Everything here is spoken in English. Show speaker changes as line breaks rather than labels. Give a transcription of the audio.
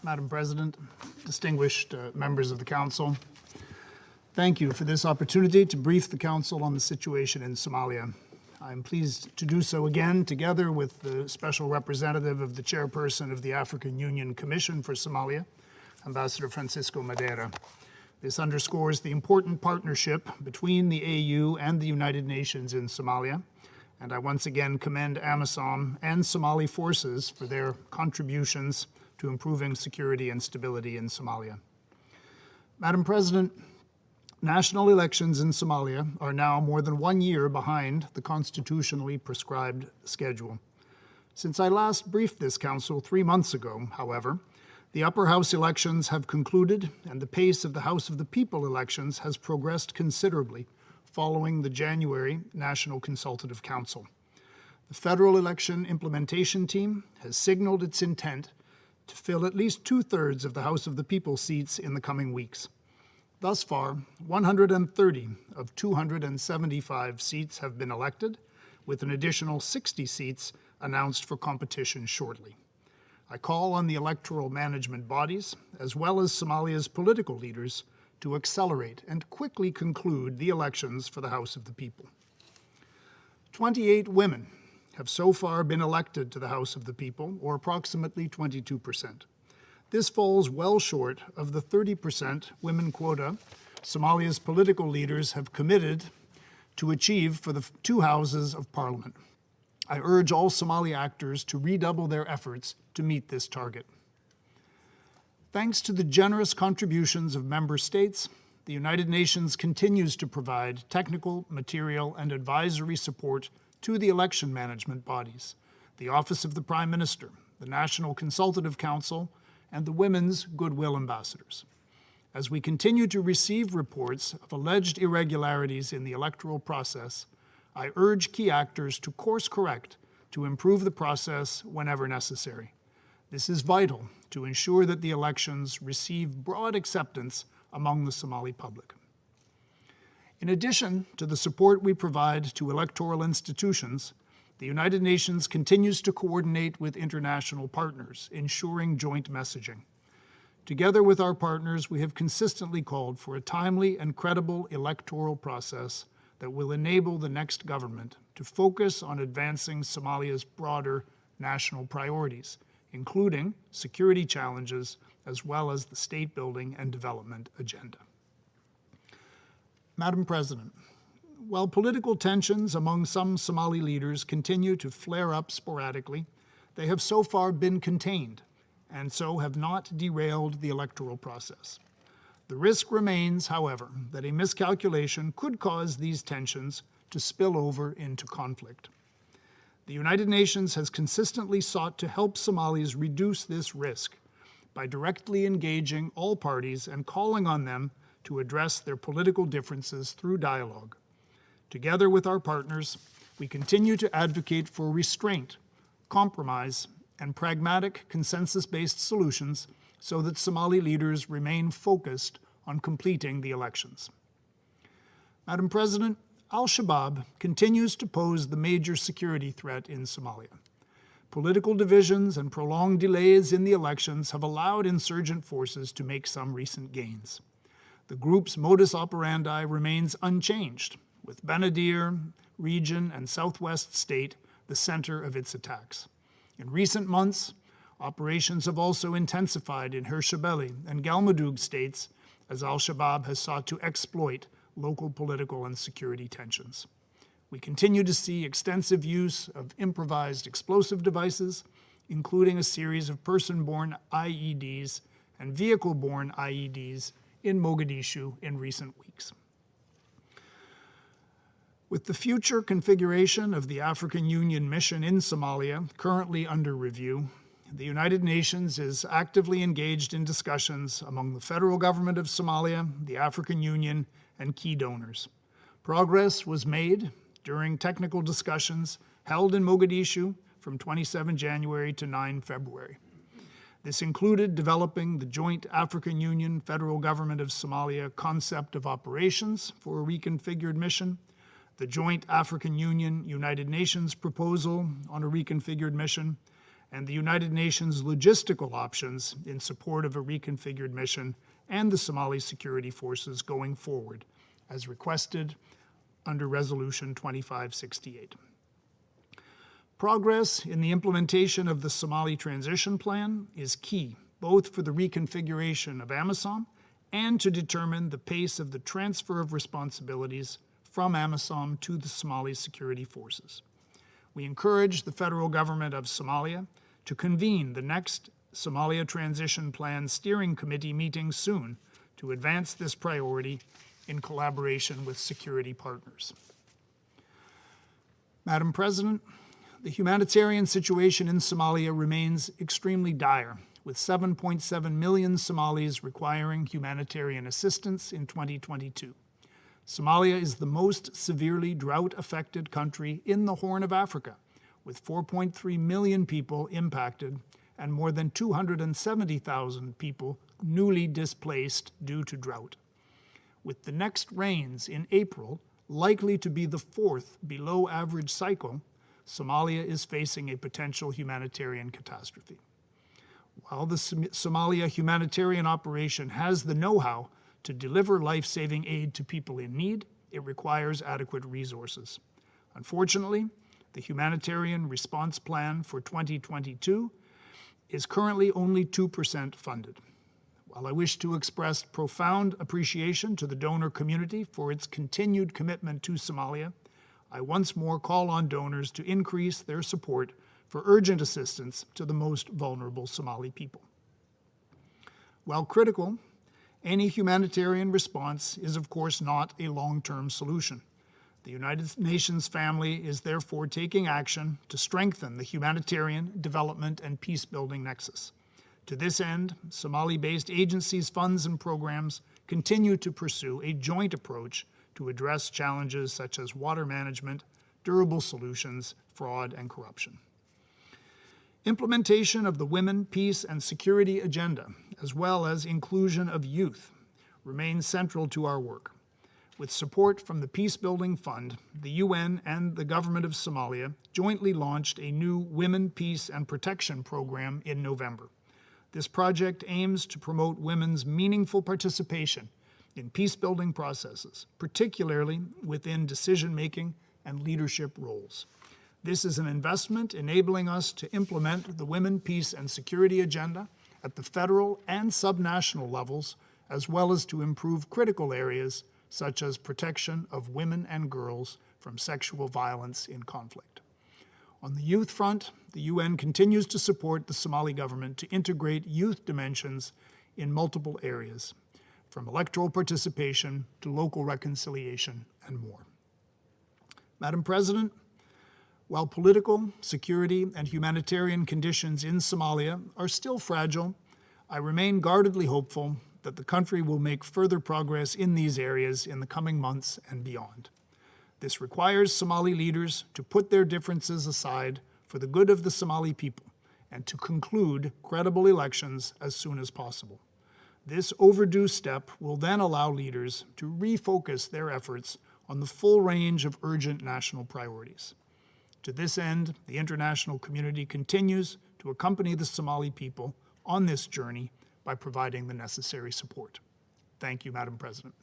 Madam President, distinguished members of the Council, thank you for this opportunity to brief the Council on the situation in Somalia. I'm pleased to do so again together with the Special Representative of the Chairperson of the African Union Commission for Somalia, Ambassador Francisco Madeira. This underscores the important partnership between the AU and the United Nations in Somalia, and I once again commend AMISOM and Somali forces for their contributions to improving security and stability in Somalia. Madam President, national elections in Somalia are now more than 1 year behind the constitutionally prescribed schedule. Since I last briefed this Council 3 months ago, however, the upper house elections have concluded and the pace of the House of the People elections has progressed considerably following the January National Consultative Council. The Federal Election Implementation Team has signaled its intent to fill at least 2/3 of the House of the People seats in the coming weeks. Thus far, 130 of 275 seats have been elected, with an additional 60 seats announced for competition shortly. I call on the electoral management bodies, as well as Somalia's political leaders, to accelerate and quickly conclude the elections for the House of the People. 28 women have so far been elected to the House of the People, or approximately 22%. This falls well short of the 30% women quota Somalia's political leaders have committed to achieve for the 2 houses of parliament. I urge all Somali actors to redouble their efforts to meet this target. Thanks to the generous contributions of member states, the United Nations continues to provide technical, material, and advisory support to the election management bodies, the Office of the Prime Minister, the National Consultative Council, and the Women's Goodwill Ambassadors. As we continue to receive reports of alleged irregularities in the electoral process, I urge key actors to course correct to improve the process whenever necessary. This is vital to ensure that the elections receive broad acceptance among the Somali public. In addition to the support we provide to electoral institutions, the United Nations continues to coordinate with international partners, ensuring joint messaging. Together with our partners, we have consistently called for a timely and credible electoral process that will enable the next government to focus on advancing Somalia's broader national priorities, including security challenges, as well as the state-building and development agenda. Madam President, while political tensions among some Somali leaders continue to flare up sporadically, they have so far been contained and so have not derailed the electoral process. The risk remains, however, that a miscalculation could cause these tensions to spill over into conflict. The United Nations has consistently sought to help Somalis reduce this risk by directly engaging all parties and calling on them to address their political differences through dialogue. Together with our partners, we continue to advocate for restraint, compromise, and pragmatic consensus-based solutions so that Somali leaders remain focused on completing the elections. Madam President, Al-Shabaab continues to pose the major security threat in Somalia. Political divisions and prolonged delays in the elections have allowed insurgent forces to make some recent gains. The group's modus operandi remains unchanged, with Benadir region and southwest state the center of its attacks. In recent months, operations have also intensified in Hirshabelle and Galmudug states as Al-Shabaab has sought to exploit local political and security tensions. We continue to see extensive use of improvised explosive devices, including a series of person-borne IEDs and vehicle-borne IEDs in Mogadishu in recent weeks. With the future configuration of the African Union mission in Somalia currently under review, the United Nations is actively engaged in discussions among the federal government of Somalia, the African Union, and key donors. Progress was made during technical discussions held in Mogadishu from 27 January to 9 February. This included developing the joint African Union Federal Government of Somalia concept of operations for a reconfigured mission, the joint African Union United Nations proposal on a reconfigured mission, and the United Nations logistical options in support of a reconfigured mission and the Somali security forces going forward, as requested under Resolution 2568. Progress in the implementation of the Somali Transition Plan is key, both for the reconfiguration of AMISOM and to determine the pace of the transfer of responsibilities from AMISOM to the Somali security forces. We encourage the federal government of Somalia to convene the next Somalia Transition Plan Steering Committee meeting soon to advance this priority in collaboration with security partners. Madam President, the humanitarian situation in Somalia remains extremely dire, with 7.7 million Somalis requiring humanitarian assistance in 2022. Somalia is the most severely drought-affected country in the Horn of Africa, with 4.3 million people impacted and more than 270,000 people newly displaced due to drought. With the next rains in April likely to be the fourth below-average cycle, Somalia is facing a potential humanitarian catastrophe. While the Somalia humanitarian operation has the know-how to deliver life-saving aid to people in need, it requires adequate resources. Unfortunately, the humanitarian response plan for 2022 is currently only 2% funded. While I wish to express profound appreciation to the donor community for its continued commitment to Somalia, I once more call on donors to increase their support for urgent assistance to the most vulnerable Somali people. While critical, any humanitarian response is, of course, not a long-term solution. The United Nations family is therefore taking action to strengthen the humanitarian, development, and peace-building nexus. To this end, Somali-based agencies, funds, and programs continue to pursue a joint approach to address challenges such as water management, durable solutions, fraud, and corruption. Implementation of the Women, Peace, and Security Agenda, as well as inclusion of youth, remains central to our work. With support from the Peace Building Fund, the UN and the government of Somalia jointly launched a new Women, Peace, and Protection program in November. This project aims to promote women's meaningful participation in peace-building processes, particularly within decision-making and leadership roles. This is an investment enabling us to implement the Women, Peace, and Security Agenda at the federal and subnational levels, as well as to improve critical areas such as protection of women and girls from sexual violence in conflict. On the youth front, the UN continues to support the Somali government to integrate youth dimensions in multiple areas, from electoral participation to local reconciliation and more. Madam President, while political, security, and humanitarian conditions in Somalia are still fragile, I remain guardedly hopeful that the country will make further progress in these areas in the coming months and beyond. This requires Somali leaders to put their differences aside for the good of the Somali people and to conclude credible elections as soon as possible. This overdue step will then allow leaders to refocus their efforts on the full range of urgent national priorities. To this end, the international community continues to accompany the Somali people on this journey by providing the necessary support. Thank you, Madam President.